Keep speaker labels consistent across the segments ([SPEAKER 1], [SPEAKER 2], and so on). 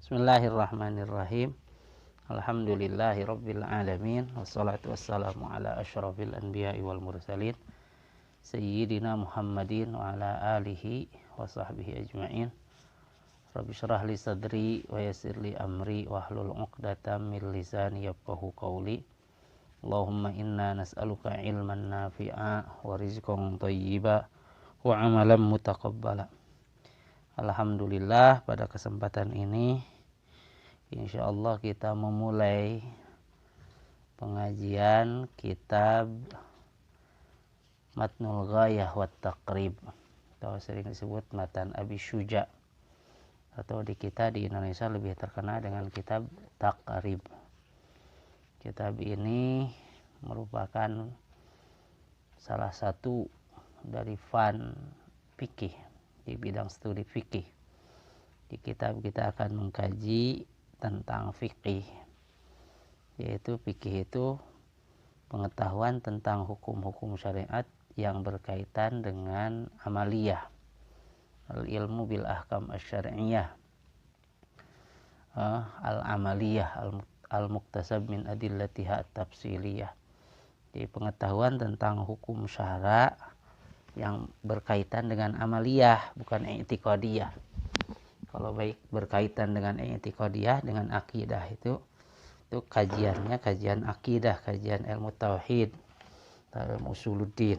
[SPEAKER 1] Bismillahirrahmanirrahim. Alhamdulillahi rabbil alamin. Wassalatu wassalamu ala asyrafil anbiya'i wal mursalin Sayyidina Muhammadin wa ala alihi wa sahbihi ajma'in. Rabbi syrah li sadri wa yassir li amri wahlul 'uqdatam min lisani yafqahu qawli. Allahumma inna nas'aluka ilman nafi'a wa rizqan thayyiba wa amalan mutaqabbala. Alhamdulillah, pada kesempatan ini insyaallah kita memulai pengajian kitab Matnul Ghayah wat Taqrib, atau sering disebut Matan Abi Syuja, atau di kita di Indonesia lebih terkenal dengan kitab Taqrib. Kitab ini merupakan salah satu dari fan fikih di bidang studi fikih. Di kitab kita akan mengkaji tentang fikih, yaitu fikih itu pengetahuan tentang hukum-hukum syariat yang berkaitan dengan amaliyah, al-ilmu bil ahkam asy-syar'iyyah, al-amaliyah, al-muktasab min adillatiha at-tafsiliyah. Jadi pengetahuan tentang hukum syara yang berkaitan dengan amaliyah, bukan i'tiqadiyah. Kalau baik berkaitan dengan i'tiqadiyah, dengan akidah itu kajiannya kajian akidah, kajian ilmu tauhid, ilmu usuluddin.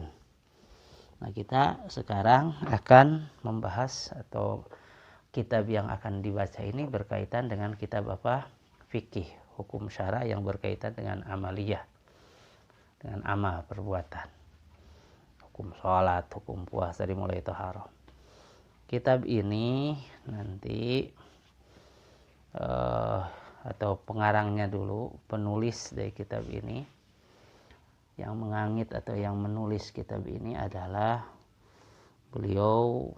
[SPEAKER 1] Nah, kita sekarang akan membahas, atau kitab yang akan dibaca ini berkaitan dengan kitab apa? Fikih, hukum syara yang berkaitan dengan amaliyah, dengan amal perbuatan. Hukum sholat, hukum puasa dimulai taharah. Kitab ini nanti atau pengarangnya dulu, penulis dari kitab ini, yang mengangit atau yang menulis kitab ini adalah beliau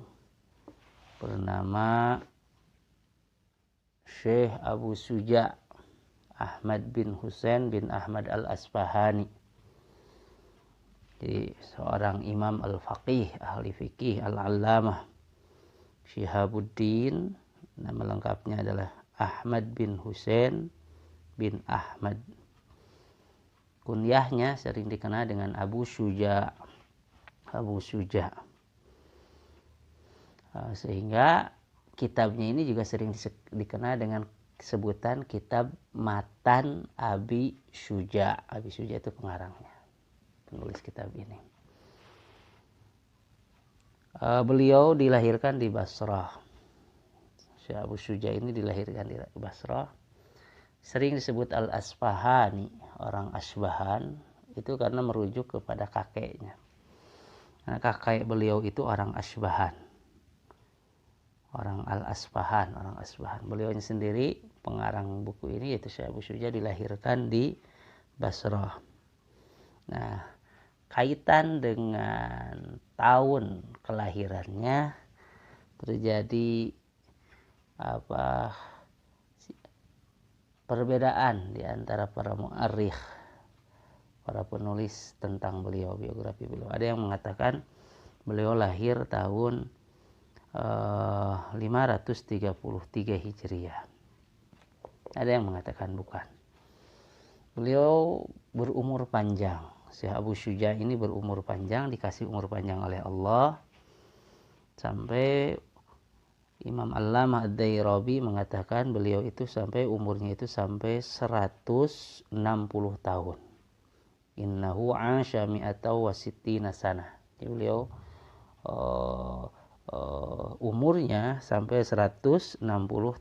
[SPEAKER 1] bernama Syekh Abu Syuja Ahmad bin Husain bin Ahmad al-Asfahani. Jadi seorang imam al-faqih, ahli fikih, al-allamah Syihabuddin. Nama lengkapnya adalah Ahmad bin Husain bin Ahmad. Kunyahnya sering dikenal dengan Abu Syuja. Abu Syuja. Sehingga kitabnya ini juga sering dikenal dengan sebutan kitab Matan Abi Syuja. Abi Syuja itu pengarangnya, penulis kitab ini. Beliau dilahirkan di Basrah. Syekh Abu Syuja ini dilahirkan di Basrah. Sering disebut Al-Asfahani, orang Asbahan, itu karena merujuk kepada kakeknya. Nah, kakek beliau itu orang Asbahan, orang Al-Asfahan, orang Asbahan. Beliau sendiri pengarang buku ini, yaitu Syekh Abu Syuja, dilahirkan di Basrah. Nah, kaitan dengan tahun kelahirannya terjadi perbedaan di antara para mu'arrikh, para penulis tentang beliau, biografi beliau. Ada yang mengatakan beliau lahir tahun 533 Hijriah. Ada yang mengatakan bukan. Beliau berumur panjang. Syekh Abu Syuja ini berumur panjang, dikasih umur panjang oleh Allah, sampai Imam Allamah Ad-Dairabi mengatakan beliau itu sampai umurnya itu sampai 160 tahun. Innahu 'asha mi'ata wa sittina sanah. Jadi beliau umurnya sampai 160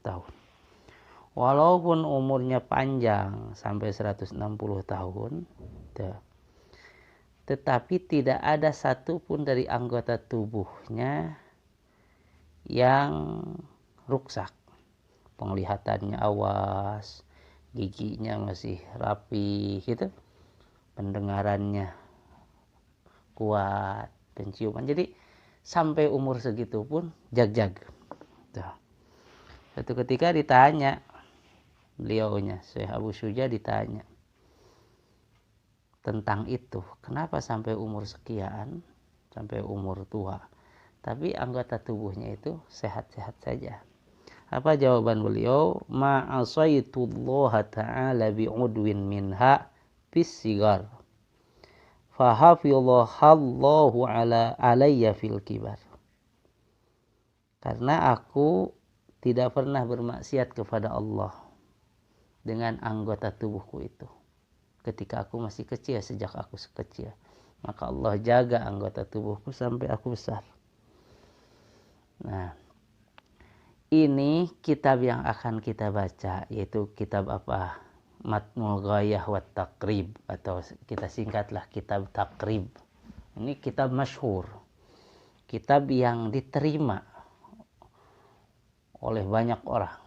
[SPEAKER 1] tahun. Walaupun umurnya panjang sampai 160 tahun, tetapi tidak ada satupun dari anggota tubuhnya yang rusak. Penglihatannya awas, giginya masih rapi, gitu. Pendengarannya kuat, penciuman. Jadi sampai umur segitu pun jag-jag. Suatu ketika ditanya, beliaunya Syekh Abu Syuja ditanya tentang itu, kenapa sampai umur sekian, sampai umur tua, tapi anggota tubuhnya itu sehat-sehat saja. Apa jawaban beliau? Ma'asaitullaha ta'ala bi'udwin minha bis-sigar. Fahafidhahallahu alayya fil kibar. Karena aku tidak pernah bermaksiat kepada Allah dengan anggota tubuhku itu. Ketika aku masih kecil, sejak aku kecil. Maka Allah jaga anggota tubuhku sampai aku besar. Nah, ini kitab yang akan kita baca, yaitu kitab apa? Matnul Ghayah wat Taqrib, atau kita singkatlah kitab Taqrib. Ini kitab masyhur, kitab yang diterima oleh banyak orang.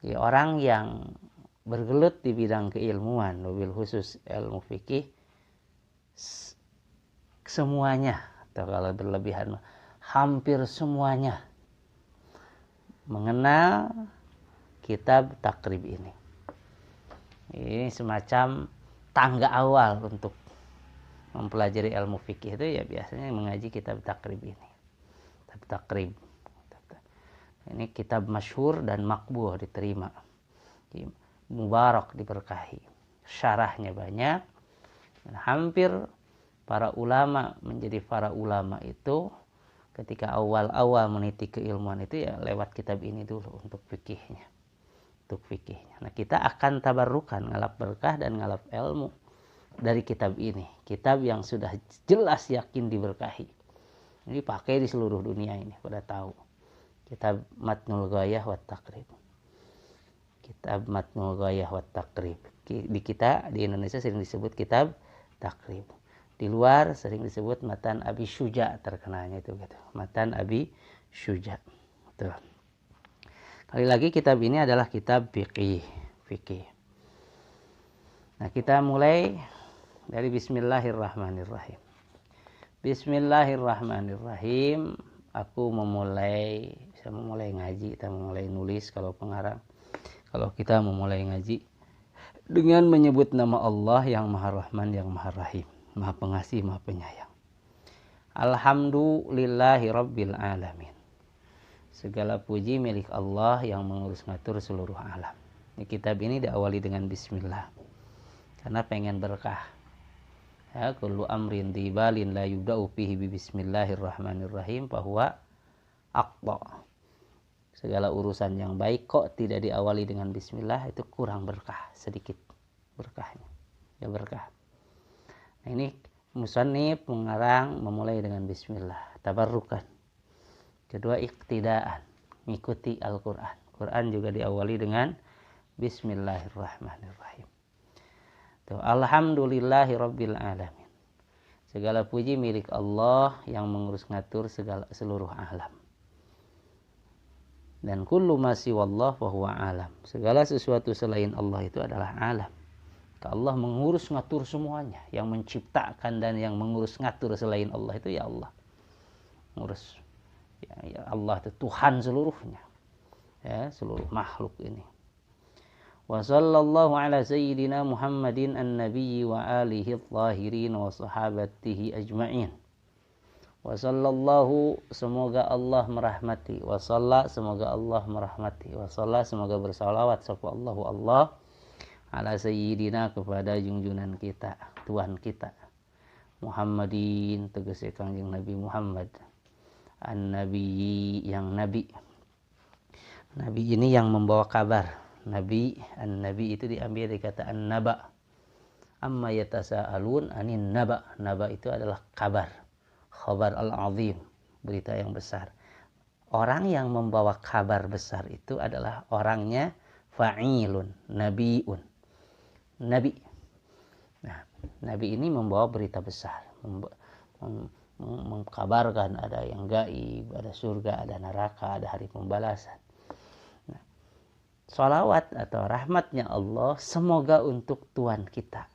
[SPEAKER 1] Ya, orang yang bergelut di bidang keilmuan, mobil khusus ilmu fikih, semuanya, atau kalau berlebihan, hampir semuanya mengenal kitab Taqrib ini. Ini semacam tangga awal untuk mempelajari ilmu fikih itu ya biasanya mengaji kitab Taqrib ini. Kitab Taqrib. Ini kitab masyhur dan makbuh, diterima. Mubarak, diberkahi. Syarahnya banyak. Dan hampir para ulama menjadi para ulama itu ketika awal-awal meniti keilmuan itu ya lewat kitab ini dulu untuk fikihnya. Nah, kita akan tabarrukan, ngalap berkah dan ngalap ilmu dari kitab ini. Kitab yang sudah jelas yakin diberkahi. Ini pakai di seluruh dunia ini, pada tahu. Kitab Matnul Ghayah wat Taqrib. Kitab Matnul Ghayah wat Taqrib. Di kita, di Indonesia sering disebut kitab Taqrib. Di luar sering disebut Matan Abi Syuja, terkenalnya itu gitu. Matan Abi Syuja. Tuh. Kali lagi kitab ini adalah kitab fikih. Nah, kita mulai dari Bismillahirrahmanirrahim. Bismillahirrahmanirrahim. Aku saya memulai ngaji, kita memulai nulis kalau pengarang. Kalau kita memulai ngaji dengan menyebut nama Allah yang Maha Rahman, yang Maha Rahim. Maha pengasih, maha penyayang. Alhamdulillahi Rabbil Alamin. Segala puji milik Allah yang mengurus ngatur seluruh alam. Ini kitab ini diawali dengan bismillah. Karena pengen berkah. Ya, kullu amrin dibalin la yubda'u fihi bismillahirrahmanirrahim bahwa aqta. Segala urusan yang baik kok tidak diawali dengan bismillah, itu kurang berkah, sedikit berkahnya. Ya berkah. Nah, ini musannif mengarang memulai dengan bismillah, tabarrukan. Kedua, iktidaan, mengikuti Al-Quran. Quran juga diawali dengan bismillahirrahmanirrahim. Tuh, alhamdulillahi rabbil alamin. Segala puji milik Allah yang mengurus ngatur seluruh alam. Dan kullu ma siwallah fahuwa alam. Segala sesuatu selain Allah itu adalah alam. Allah mengurus ngatur semuanya. Yang menciptakan dan yang mengurus ngatur selain Allah itu ya Allah. Ngurus. Ya Allah itu Tuhan seluruhnya. Ya, seluruh makhluk ini. Wa sallallahu ala sayyidina Muhammadin an-nabiyyi wa alihi adh-dhahirin wa sahabatihi ajma'in. Wa sallallahu, semoga Allah merahmati. Wa salla, semoga Allah merahmati. Wa salla, semoga bersalawat sapa Allahu Allah ala sayyidina, kepada junjunan kita, Tuhan kita, Muhammadin, tegasnya Kangjeng Nabi Muhammad, an-nabi, yang nabi. Nabi ini yang membawa kabar. Nabi, an-nabi itu diambil dari kata an-naba. Amma yatasa'alun anin naba. Naba itu adalah kabar. Khabar al-azim, berita yang besar. Orang yang membawa kabar besar itu adalah orangnya fa'ilun, nabiun. Nabi. Nah, Nabi ini membawa berita besar, mengkabarkan ada yang gaib, ada surga, ada neraka, ada hari pembalasan. Nah, salawat atau rahmatnya Allah semoga untuk Tuhan kita,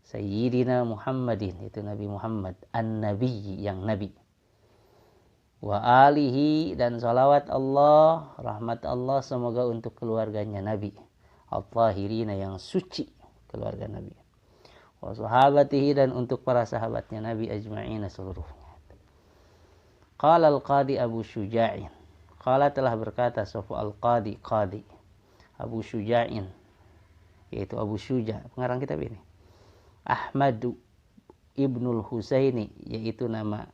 [SPEAKER 1] Sayyidina Muhammadin, itu Nabi Muhammad, an-nabi, yang nabi. Wa alihi, dan salawat Allah, rahmat Allah semoga untuk keluarganya Nabi, al-tahirina, yang suci, keluarga Nabi. Wa sahabatihi, dan untuk para sahabatnya Nabi ajma'ina seluruhnya. Qala al-qadi Abu Syuja'in, Qala telah berkata sapa al-qadi, qadi Abu Syuja'in, yaitu Abu Syuja, pengarang kitab ini. Ahmad ibnul Husaini, yaitu nama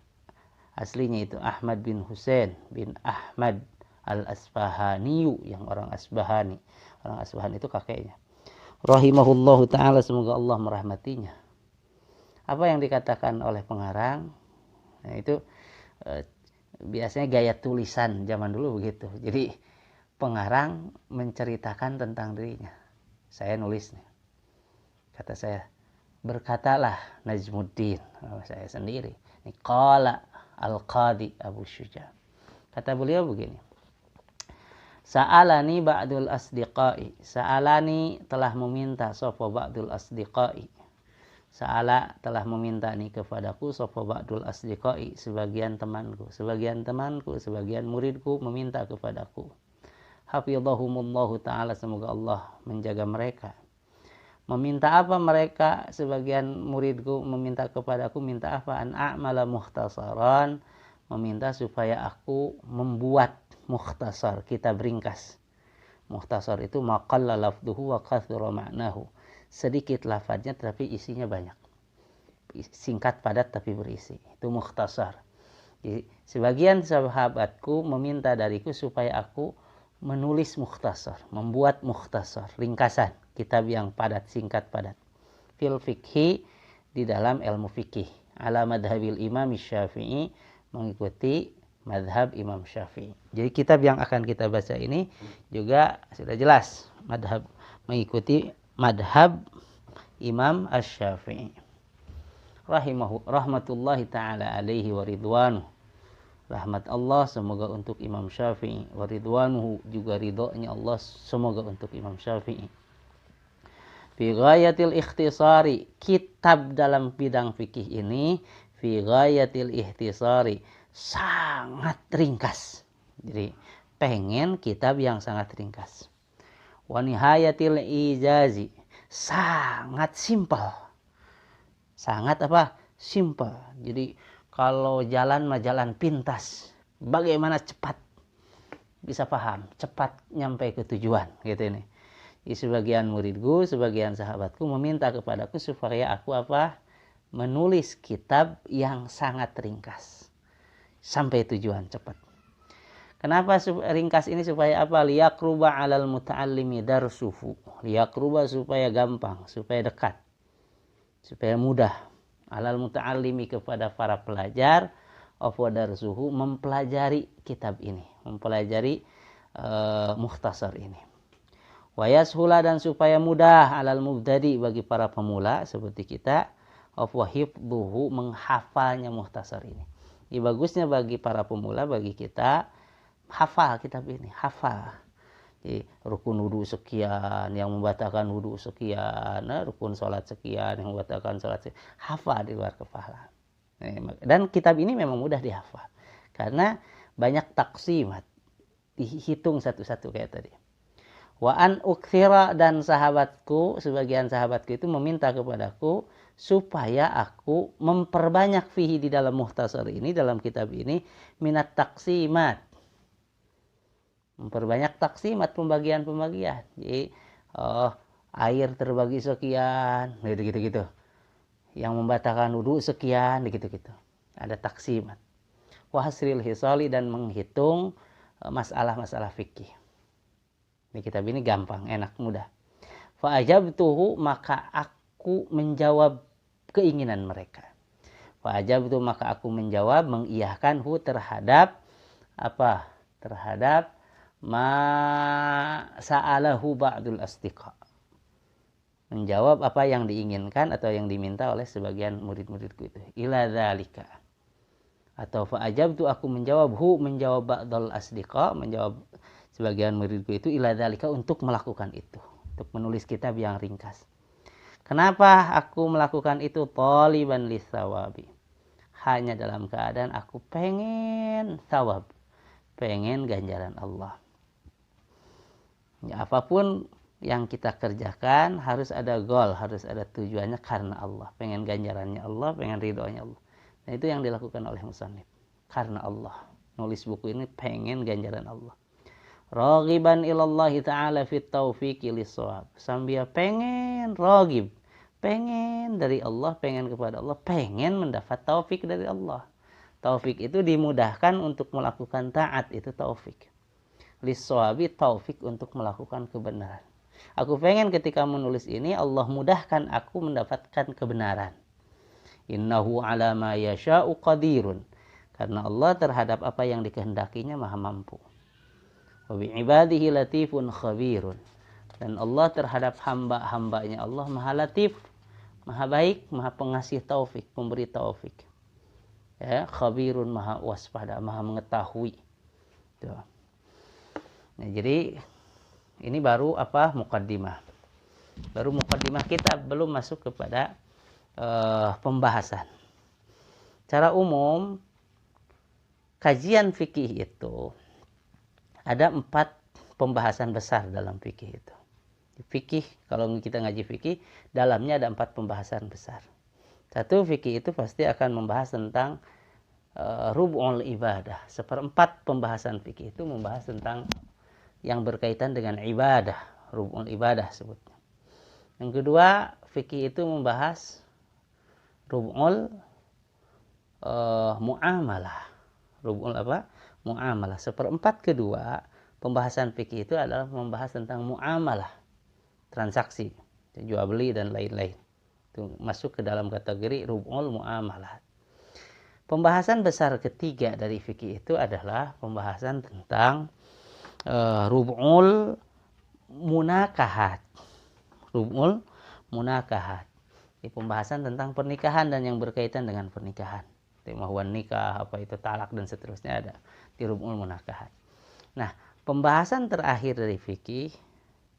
[SPEAKER 1] aslinya itu Ahmad bin Husain bin Ahmad al-Asfahaniyu, yang orang Asbahani. Orang Asbahani itu kakeknya. Rahimahullahu ta'ala, semoga Allah merahmatinya. Apa yang dikatakan oleh pengarang? Nah, itu biasanya gaya tulisan zaman dulu begitu. Jadi pengarang menceritakan tentang dirinya. Saya nulis nih. Kata saya, berkatalah Najmuddin, saya sendiri. Ini qala al-qadi Abu Syuja. Kata beliau begini. Sa'alani ba'dul asdiqai. Sa'alani telah meminta sapa ba'dul asdiqai. Sa'ala telah meminta nih kepadaku sapa ba'dul asdiqai, sebagian temanku, sebagian muridku meminta kepadaku. Hafizahumullahu ta'ala, semoga Allah menjaga mereka. Meminta apa mereka? Sebagian muridku meminta kepadaku, minta apa? An a'mala mukhtasaran, meminta supaya aku membuat mukhtasar, kitab ringkas. Mukhtasar itu maqalla lafduhu wa kathura ma'nahu. Sedikit lafadznya tapi isinya banyak. Singkat padat tapi berisi. Itu mukhtasar. Jadi, sebagian sahabatku meminta dariku supaya aku menulis mukhtasar, membuat mukhtasar, ringkasan, kitab yang padat, singkat padat. Fil fikhi, di dalam ilmu fikih. Ala madhabil imam Syafi'i, mengikuti madhab Imam Syafi'i. Jadi kitab yang akan kita baca ini juga sudah jelas madhab, mengikuti madhab Imam Asy-Syafi'i. Rahmatullahi ta'ala alaihi wa ridwanuh. Rahmat Allah semoga untuk Imam Syafi'i. Wa ridwanuhu, juga ridhonya Allah semoga untuk Imam Syafi'i. Fi ghayatil ikhtisari, kitab dalam bidang fikih ini fi ghayatil ikhtisari, sangat ringkas. Jadi pengen kitab yang sangat ringkas. Wa nihayatil ijazi, sangat simpel. Sangat apa? Simpel. Jadi kalau jalan mah jalan pintas. Bagaimana cepat bisa paham, cepat nyampe ke tujuan, gitu ini. Di sebagian muridku, sebagian sahabatku meminta kepadaku supaya aku apa? Menulis kitab yang sangat ringkas. Sampai tujuan cepat. Kenapa ringkas ini? Supaya apa? Liyaqruba 'alal muta'allimi darsuhu. Liyaqruba, supaya gampang, supaya dekat, supaya mudah. 'Alal muta'allimi, kepada para pelajar, of darsuhu, mempelajari kitab ini, mempelajari mukhtasar ini. Wa yashula, dan supaya mudah, 'alal mubtadi, bagi para pemula seperti kita, of hifdhuhu, menghafalnya mukhtasar ini. Ini bagusnya bagi para pemula, bagi kita, hafal kitab ini, hafal. Jadi, rukun wudu sekian, yang membatalkan wudu sekian, rukun sholat sekian, yang membatalkan sholat sekian, hafal di luar kepala. Dan kitab ini memang mudah dihafal, karena banyak taksimat, dihitung satu-satu kayak tadi. Wa an ukthira, dan sahabatku, sebagian sahabatku itu meminta kepadaku supaya aku memperbanyak fihi, di dalam mukhtasar ini, dalam kitab ini, minat taksimat, memperbanyak taksimat, pembagian-pembagian. Jadi air terbagi sekian, gitu-gitu. Yang membatalkan wudu sekian, gitu-gitu. Ada taksimat. Wa hasril hisali, dan menghitung masalah-masalah fikih. Di kitab ini gampang, enak, mudah. Fa ajabtuhu, maka aku menjawab keinginan mereka. Fa ajabtu, maka aku menjawab, mengiyahkanhu, terhadap apa? Terhadap ma sa'alahu ba'dul asdiqa, menjawab apa yang diinginkan atau yang diminta oleh sebagian murid-muridku itu. Ila dzalika, atau fa ajabtu, aku menjawab, menjawab ba'dul asdiqa, menjawab sebagian muridku itu, ila dzalika, untuk melakukan itu, untuk menulis kitab yang ringkas. Kenapa aku melakukan itu? Thaliban litsawabi, hanya dalam keadaan aku pengen thawab, pengen ganjaran Allah. Ya, apapun yang kita kerjakan harus ada goal, harus ada tujuannya karena Allah. Pengen ganjarannya Allah, pengen ridhonya Allah. Nah, itu yang dilakukan oleh musannif. Karena Allah. nulis buku ini pengen ganjaran Allah. Raghiban ilallahi ta'ala fit taufiqi lis-shawab. Sambil pengen raghib, pengen dari Allah, pengen kepada Allah, pengen mendapat taufik dari Allah. Taufik itu dimudahkan untuk melakukan taat, itu taufik. Lis-shawabi, taufik untuk melakukan kebenaran. Aku pengen ketika menulis ini Allah mudahkan aku mendapatkan kebenaran. Innahu ala ma yasha'u qadirun. Karena Allah terhadap apa yang dikehendakinya maha mampu. Wa bi'ibadihi latifun khabirun. Dan Allah terhadap hamba-hambanya Allah maha latif, maha baik, maha pengasih taufik, pemberi taufik. Ya, khabirun, maha waspada, maha mengetahui. Tuh. Nah, jadi ini baru apa? Muqaddimah. Baru muqaddimah, kita belum masuk kepada pembahasan. Secara umum kajian fikih itu ada 4 pembahasan besar dalam fikih itu. Fikih, kalau kita ngaji fikih, dalamnya ada 4 pembahasan besar. Satu, fikih itu pasti akan membahas tentang rub'ul ibadah. 1/4 pembahasan fikih itu membahas tentang yang berkaitan dengan ibadah, rub'ul ibadah sebutnya. Yang kedua, fikih itu membahas rub'ul muamalah. Rub'ul apa? Muamalah. 1/4 kedua pembahasan fikih itu adalah membahas tentang muamalah, transaksi, jual beli dan lain-lain. Itu masuk ke dalam kategori rub'ul muamalah. Pembahasan besar ketiga dari fikih itu adalah pembahasan tentang rub'ul munakahat. Rub'ul munakahat. Ini pembahasan tentang pernikahan dan yang berkaitan dengan pernikahan. Mahwan nikah, apa itu talak dan seterusnya ada di rub'ul munakahat. Nah, pembahasan terakhir dari fikih,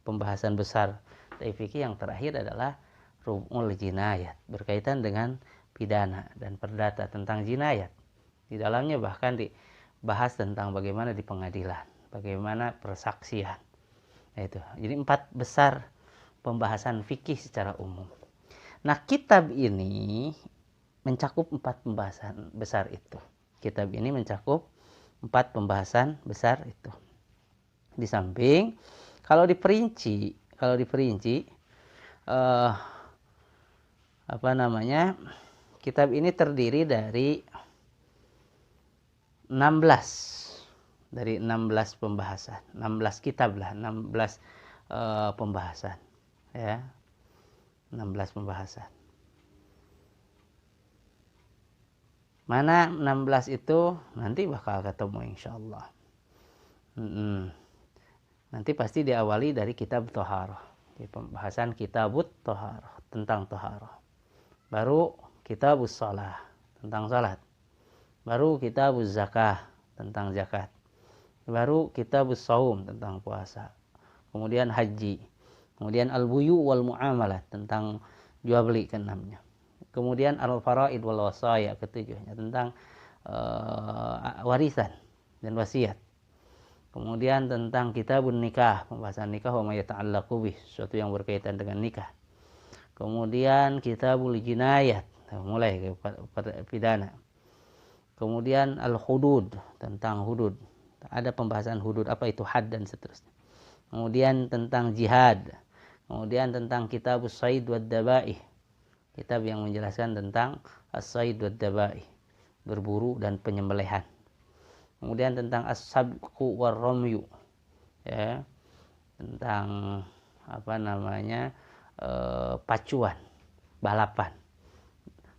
[SPEAKER 1] pembahasan besar dari fikih yang terakhir adalah rub'ul jinayat, berkaitan dengan pidana dan perdata tentang jinayat. Di dalamnya bahkan dibahas tentang bagaimana di pengadilan, bagaimana persaksian. Nah, itu. Jadi 4 besar pembahasan fikih secara umum. Nah, kitab ini mencakup 4 pembahasan besar itu. Kitab ini mencakup 4 pembahasan besar itu. Di samping kalau diperinci kitab ini terdiri dari 16 pembahasan, 16 kitab lah, 16 pembahasan, ya, 16 pembahasan. Mana 16 itu nanti bakal ketemu insyaallah. Nanti pasti diawali dari kitab Thaharah. Di pembahasan kitabut Thaharah, tentang Thaharah. Baru kitabus shalah, tentang salat. Baru kitabuz zakah, tentang zakat. Baru kitabus shaum, tentang puasa. Kemudian haji. Kemudian al-buyu wal muamalah, tentang jual beli ke-6-nya. Kemudian al-faraid wal wasaya, ke-7-nya, tentang warisan dan wasiat. Kemudian tentang kitabun nikah, pembahasan nikah wa ma yata'allaqu bih, sesuatu yang berkaitan dengan nikah. Kemudian kitabul jinayat, mulai ke pidana. Kemudian al-hudud, tentang hudud. Ada pembahasan hudud, apa itu had dan seterusnya. Kemudian tentang jihad. Kemudian tentang kitabus sayd wad dabaih, kitab yang menjelaskan tentang as-sayd wad dabaih, berburu dan penyembelihan. Kemudian tentang as-sabqu war ramyu, ya, tentang pacuan, balapan,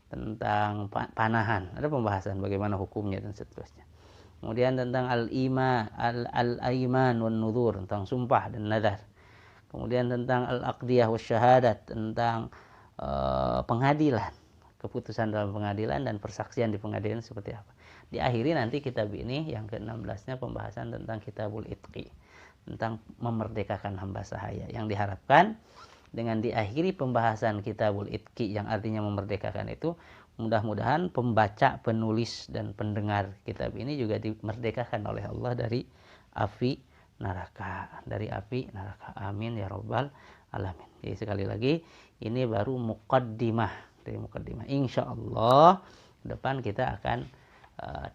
[SPEAKER 1] tentang panahan, ada pembahasan bagaimana hukumnya dan seterusnya. Kemudian tentang al-aiman wan nudhur, tentang sumpah dan nadar. Kemudian tentang al-aqdiyah wasyahadat, tentang pengadilan, keputusan dalam pengadilan dan persaksian di pengadilan seperti apa. Diakhiri nanti kitab ini yang ke-16-nya pembahasan tentang kitabul itqi, tentang memerdekakan hamba sahaya, yang diharapkan dengan diakhiri pembahasan kitabul itqi yang artinya memerdekakan itu, mudah-mudahan pembaca, penulis dan pendengar kitab ini juga dimerdekakan oleh Allah dari api neraka, amin ya rabbal alamin. Jadi sekali lagi ini baru muqaddimah, dari muqaddimah. Insyaallah depan kita akan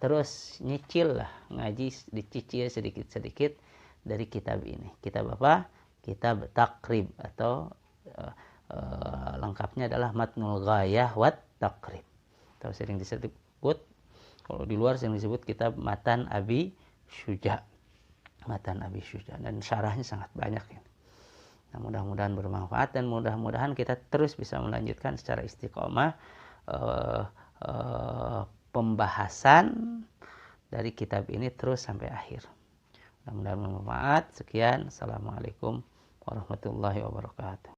[SPEAKER 1] terus nyicil lah, ngaji dicicil sedikit-sedikit dari kitab ini. Kitab apa? Kitab Taqrib, atau lengkapnya adalah Matnul Ghayah wat Taqrib. Atau sering disebut, kalau di luar sering disebut kitab Matan Abi Syuja. Matan Abi Syuja, dan syarahnya sangat banyak ini. Nah, mudah-mudahan bermanfaat, dan mudah-mudahan kita terus bisa melanjutkan secara istiqomah pembahasan dari kitab ini terus sampai akhir. Mudah-mudahan bermanfaat. Sekian. Assalamualaikum warahmatullahi wabarakatuh.